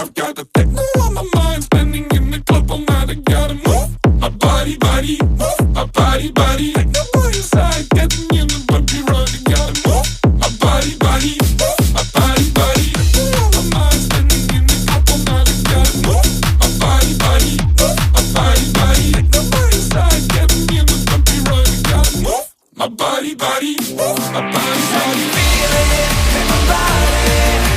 I've got the techno on my mind, spending in the club all night. I gotta move my body, body, move my body, body. Techno by your side, getting in the bumpy ride. I gotta move my body, body, move my body, body. Techno on my mind, spending in the club all night. I gotta move my body, body, move my body, body. Techno by your side, getting in the bumpy ride. I gotta move my body, body, move my body, body. Feel it in my body.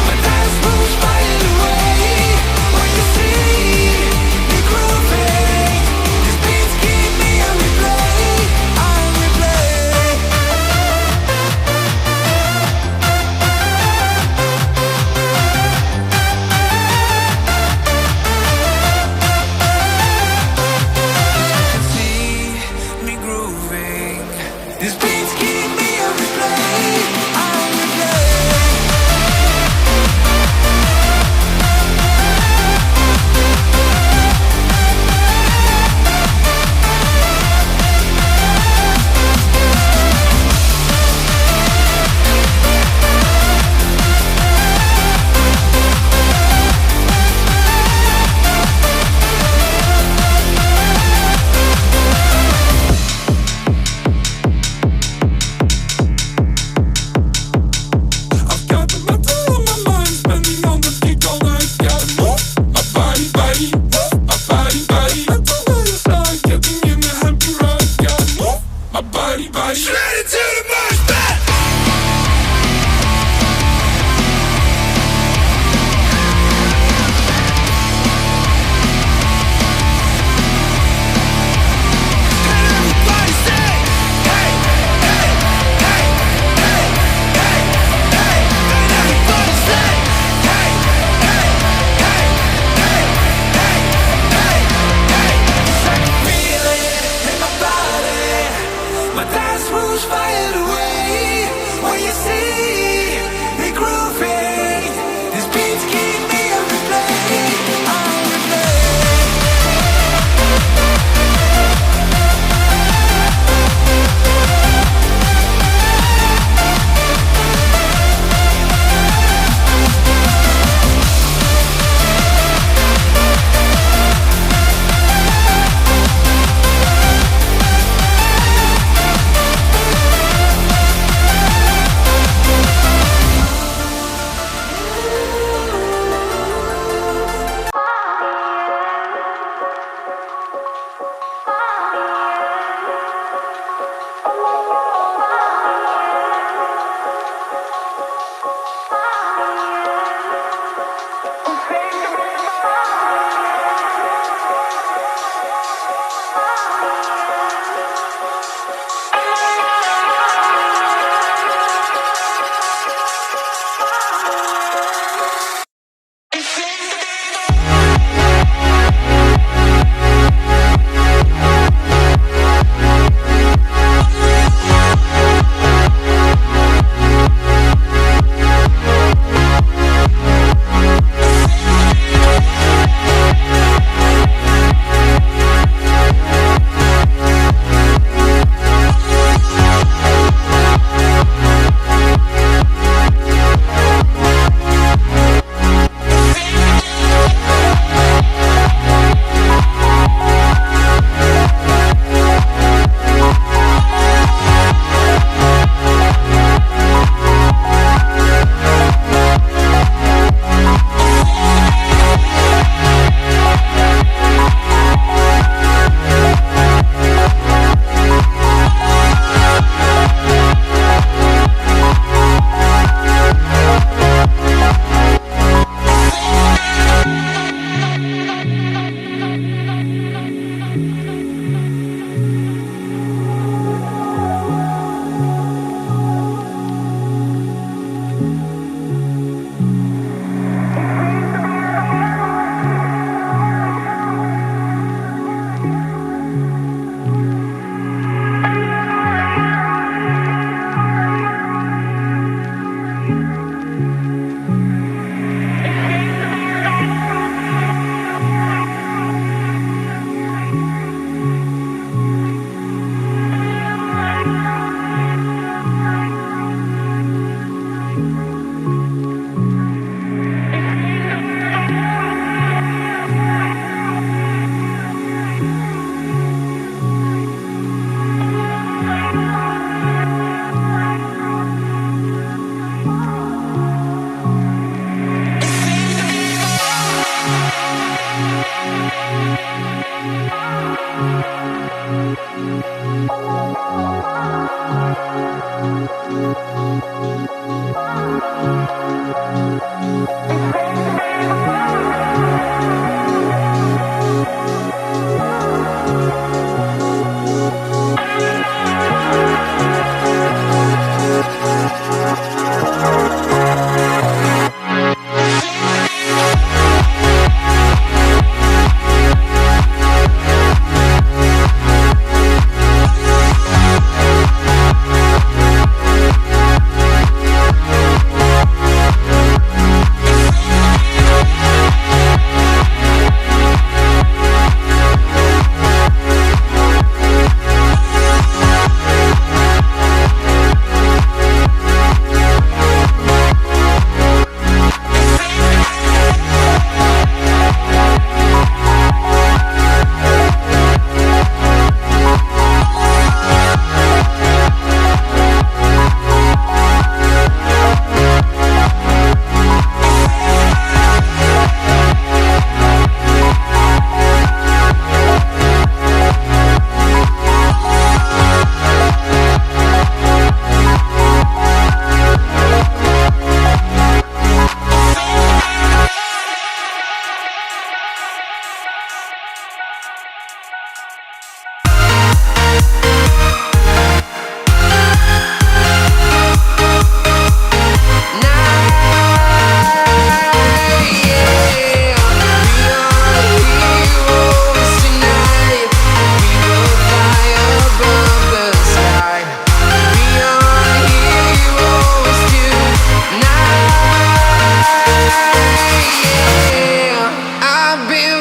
My dance moves fade away. When you see me grooving, these beats keep me on replay, on replay.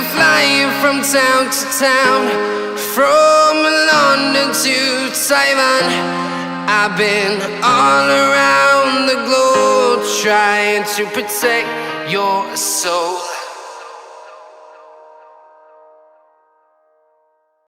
been flying from town to town, from London to Taiwan. I've been all around the globe trying to protect your soul.